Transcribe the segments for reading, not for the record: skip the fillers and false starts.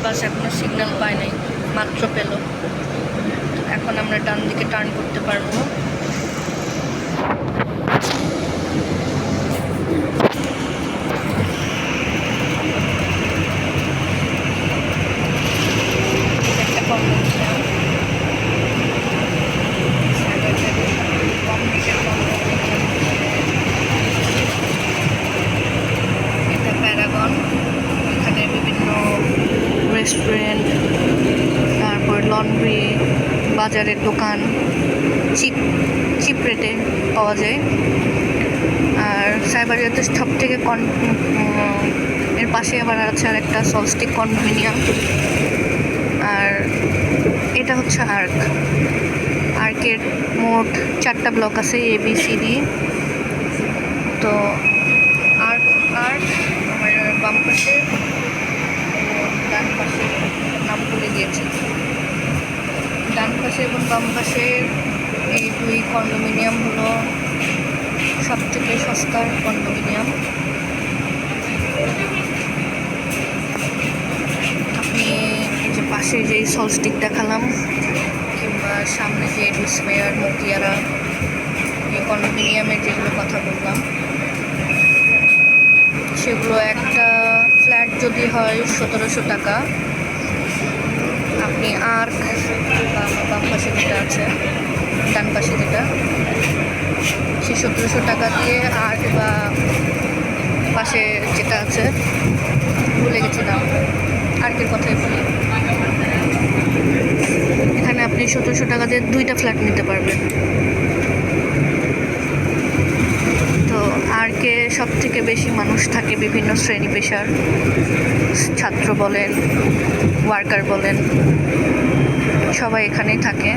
বাস এখনো সিগন্যাল পায় নাই, মাত্র পেল। এখন আমরা ডান দিকে টার্ন করতে পারবো। এটা প্যারাগন, এখানে বিভিন্ন রেস্টুরেন্ট, তারপর লন্ড্রি, বাজারের দোকান চিপ রেটে পাওয়া যায়। আর সাইবারিয়াতে সব থেকে এর পাশে আবার আছে আর একটা সলস্টিক কন্ডোমিনিয়াম। আর এটা হচ্ছে আর্কের মোট 4টা ব্লক আছে, ABCD। তো আর্ক আমার বাম পাশে, ডান পাশে নাম ভুলে গিয়েছি। ডান পাশে এবং বাম পাশে এই 2 কন্ডোমিনিয়াম হলো সবথেকে সস্তার কন্ডোমিনিয়াম। আপনি এই যে পাশে যে সলস্টিক দেখালাম, কিংবা সামনে যে ডুসমেয়ার, মতিয়ারা, এই কন্ডোমিনিয়ামের যেগুলো কথা বললাম, সেগুলো একটা ফ্ল্যাট যদি হয় 1700 টাকা, আপনি আর্ক বা আমার বাম পাশে যেটা আছে, ডান পাশে যেটা, সেই 1700 টাকা দিয়ে আর্ক বা পাশে যেটা আছে ভুলে গেছি নাম, আর্কের কথাই বলি, এখানে আপনি 1700 টাকা দিয়ে 2টা ফ্ল্যাট নিতে পারবেন। তো আর্কে সব থেকে বেশি মানুষ থাকে, বিভিন্ন শ্রেণী পেশার, ছাত্র বলেন, ওয়ার্কার বলেন, সবাই এখানেই থাকে।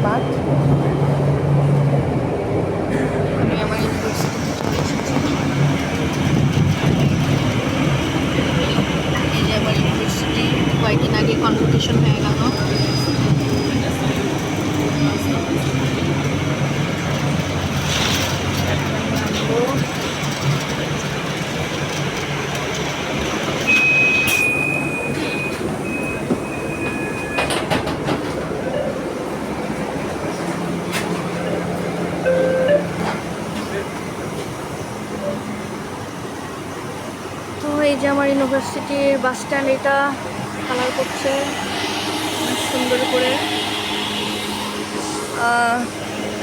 মাঠ, আমি আমার ইউনিভার্সিটিতে চলে এসেছি। এই যে আমার ইউনিভার্সিটি, কয়েকদিন আগে কনভোকেশন হয়ে গেল। তো এই যে আমার ইউনিভার্সিটির বাস স্ট্যান্ড, এটা কালার করছে সুন্দর করে।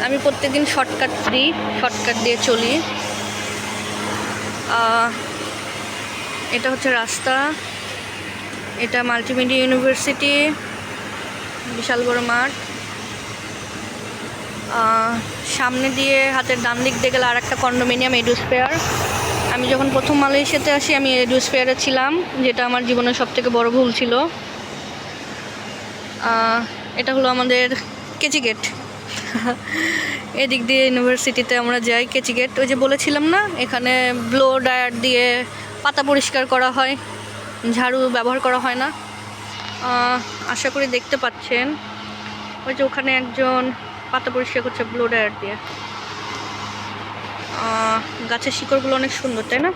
আমি প্রত্যেকদিন শর্টকাট দিয়ে চলি। এটা হচ্ছে রাস্তা, এটা মাল্টিমিডিয়া ইউনিভার্সিটি, বিশাল বড় মাঠ। সামনে দিয়ে হাতের ডান দিক দিয়ে গেলে আর একটা কন্ডোমিনিয়াম, এডুস্ফেয়ার। আমি যখন প্রথম মালয়েশিয়াতে আসি আমি এডুস্ফেয়ারে ছিলাম, যেটা আমার জীবনের সবথেকে বড় ভুল ছিল। এটা হলো আমাদের কেচি গেট। এদিক দিয়ে ইউনিভার্সিটিতে আমরা যাই, কেচি গেট। ওই যে বলেছিলাম না, এখানে ব্লো ড্রায়ার দিয়ে পাতা পরিষ্কার করা হয়, ঝাড়ু ব্যবহার করা হয় না। আশা করি দেখতে পাচ্ছেন, ওই যে ওখানে একজন পাতা পরিষ্কার করছে ব্লো ড্রায়ার দিয়ে। গাছের শিকড়গুলো অনেক সুন্দর, তাই না?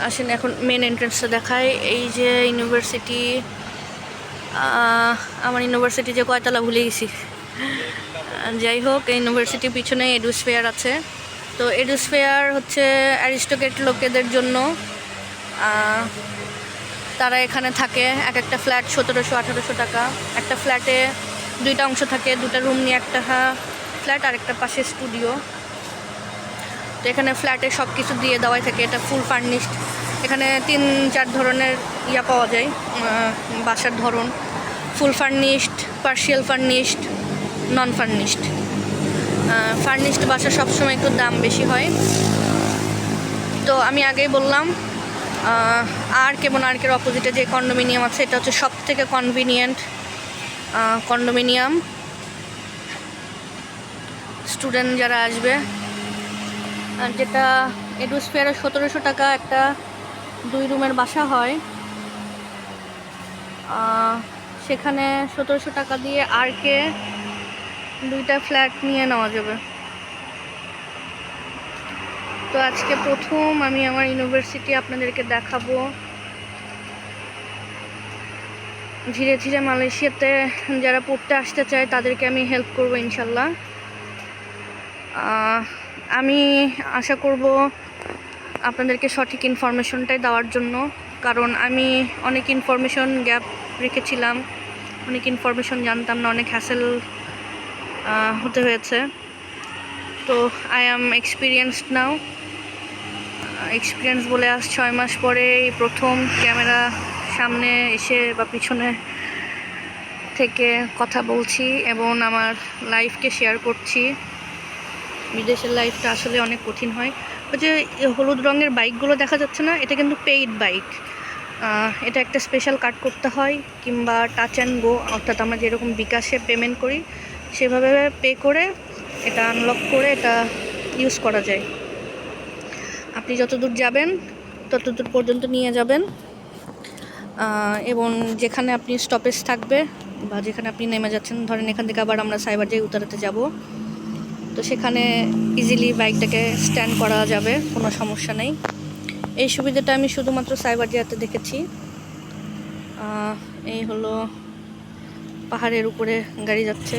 আসেন এখন মেন এন্ট্রান্সটা দেখায়। এই যে ইউনিভার্সিটি, আমার ইউনিভার্সিটি যে কয়তলা ভুলে গেছি। যাই হোক, এই ইউনিভার্সিটির পিছনে এডুস্ফেয়ার আছে। তো এডুস্ফেয়ার হচ্ছে অ্যারিস্টোক্রেট লোকেদের জন্য। তারা এখানে থাকে, এক একটা ফ্ল্যাট 1700-1800 টাকা। একটা ফ্ল্যাটে 2টা অংশ থাকে, 2টা রুম নিয়ে একটা ফ্ল্যাট, আর একটা পাশে স্টুডিও। তো এখানে ফ্ল্যাটে সব কিছু দিয়ে দেওয়াই থাকে, এটা ফুল ফার্নিশড। এখানে 3-4 ধরনের পাওয়া যায় বাসার ধরন: ফুল ফার্নিশড, পার্শিয়াল ফার্নিশড, নন ফার্নিশড। ফার্নিশড বাসা সবসময় একটু দাম বেশি হয়। তো আমি আগেই বললাম, আর্ক এবং আর্কের অপোজিটে যে কন্ডোমিনিয়াম আছে, এটা হচ্ছে সব থেকে কনভিনিয়েন্ট কন্ডোমিনিয়াম স্টুডেন্ট যারা আসবে। আর যেটা এডুস্ফিয়ারে 1700 টাকা একটা 2 রুমের বাসা হয়, সেখানে 1700 টাকা দিয়ে আর্কে 2টা ফ্ল্যাট নিয়ে নেওয়া যাবে। তো আজকে প্রথম আমি আমার ইউনিভার্সিটি আপনাদেরকে দেখাবো। ধীরে ধীরে মালয়েশিয়াতে যারা পড়তে আসতে চায় তাদেরকে আমি হেল্প করব ইনশাল্লাহ। আমি আশা করব আপনাদেরকে সঠিক ইনফরমেশনটাই দেওয়ার জন্য, কারণ আমি অনেক ইনফরমেশন গ্যাপ রেখেছিলাম, অনেক ইনফরমেশন জানতাম না, অনেক হ্যাসেল হতে হয়েছে। তো I am experienced now. Experience বলে আজ 6 মাস পরে এই প্রথম ক্যামেরা সামনে এসে বা পিছনে থেকে কথা বলছি এবং আমার লাইফকে শেয়ার করছি। বিদেশের লাইফটা আসলে অনেক কঠিন হয়। ওই যে হলুদ রঙের বাইকগুলো দেখা যাচ্ছে না, এটা কিন্তু পেইড বাইক। এটা একটা স্পেশাল কার্ড করতে হয়, কিংবা টাচ অ্যান্ড গো, অর্থাৎ আমরা যেরকম বিকাশে পেমেন্ট করি সেভাবে পে করে এটা আনলক করে এটা ইউজ করা যায়। আপনি যতদূর যাবেন ততদূর পর্যন্ত নিয়ে যাবেন, এবং যেখানে আপনি স্টপেজ থাকবে বা যেখানে আপনি নেমে যাচ্ছেন, ধরেন এখান থেকে আবার আমরা সাইবার জাই উতারাতে যাব, তো সেখানে ইজিলি বাইকটাকে স্ট্যান্ড করা যাবে, কোনো সমস্যা নেই। এই সুবিধাটা আমি শুধুমাত্র সাইবার জাইতে দেখেছি। এই হলো পাহাড়ের উপরে গাড়ি যাচ্ছে।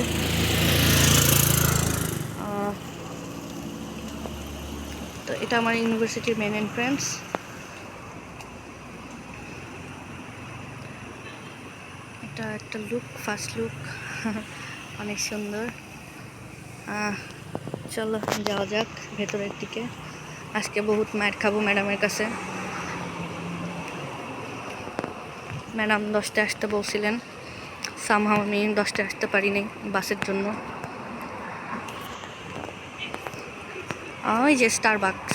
তো এটা আমার ইউনিভার্সিটির মেন এন্ট্রান্স। এটা একটা লুক, ফার্স্ট লুক অনেক সুন্দর। চলো যাওয়া যাক ভেতরের দিকে। আজকে বহুত মার খাবো ম্যাডামের কাছে। ম্যাডাম 10টায় আসতে বলছিলেন, সামহাও আমি 10টায় আসতে পারিনি বাসের জন্য। ওই যে স্টারবাকস,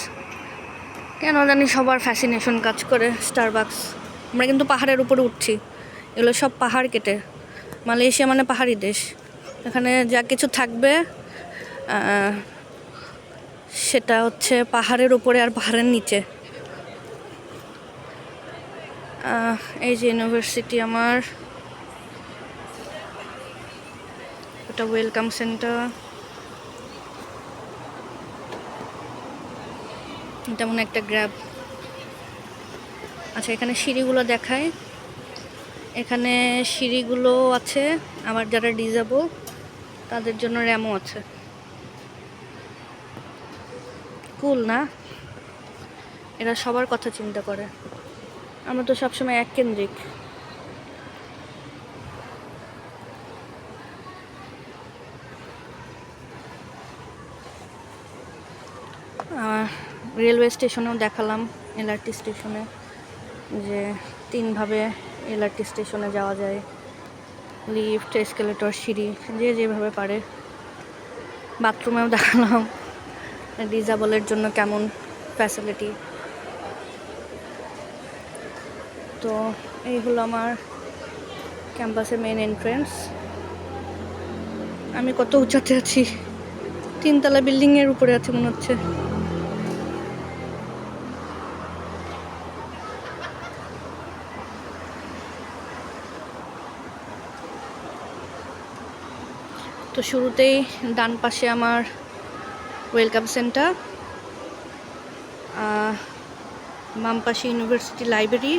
কেন জানি সবার ফ্যাসিনেশন কাজ করে স্টারবাকস। আমরা কিন্তু পাহাড়ের উপরে উঠছি, এগুলো সব পাহাড় কেটে। মালয়েশিয়া মানে পাহাড়ি দেশ, এখানে যা কিছু থাকবে সেটা হচ্ছে পাহাড়ের উপরে আর পাহাড়ের নিচে। এই যে ইউনিভার্সিটি আমার, এটা ওয়েলকাম সেন্টার। তেমন একটা গ্র্যাব। আচ্ছা, এখানে সিঁড়িগুলো দেখায়। এখানে সিঁড়িগুলো আছে, আবার যারা ডিসেবল তাদের জন্য র্যামও আছে। কুল না? এরা সবার কথা চিন্তা করে। আমরা তো সবসময় এক কেন্দ্রিক। রেলওয়ে স্টেশনেও দেখালাম, এলআরটি স্টেশনে, যে 3ভাবে এলআরটি স্টেশনে যাওয়া যায়, লিফট, এসকেলেটর, সিঁড়ি, যে যেভাবে পারে। বাথরুমেও দেখালাম ডিসেবলের জন্য কেমন ফ্যাসিলিটি। তো এই হলো আমার ক্যাম্পাসের মেন এন্ট্রেন্স। আমি কত উঁচাতে আছি, 3তলা বিল্ডিংয়ের উপরে আছে মনে হচ্ছে। তো শুরুতেই ডান পাশে আমার ওয়েলকাম সেন্টার, বাম পাশে ইউনিভার্সিটি লাইব্রেরি,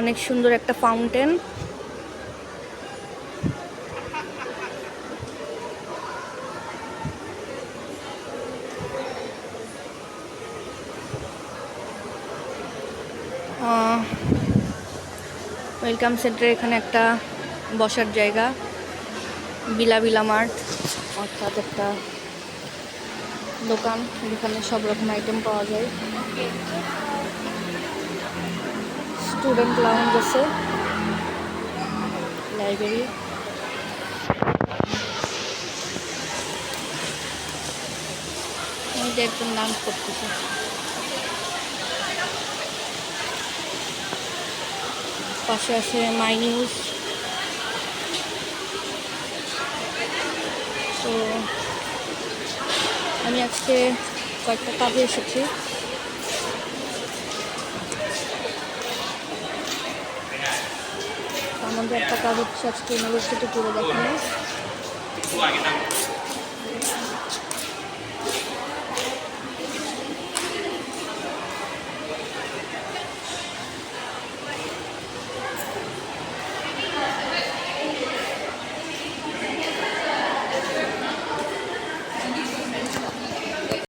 অনেক সুন্দর একটা ফাউন্টেন, ওয়েলকাম সেন্টারে এখানে একটা বসার জায়গা, বিলাবিলা মার্ট, অর্থাৎ একটা দোকান যেখানে সব রকম আইটেম পাওয়া যায়। স্টুডেন্ট লাউঞ্জ আছে, লাইব্রেরি। একজন ডান্স করতেছে। পাশে আছে মাই নিউজ। তো আমি আজকে কয়েকটা কাজে এসেছি। আমাদের একটা কাজ হচ্ছে আজকে ইউনিভার্সিটি ঘুরে দেখানো।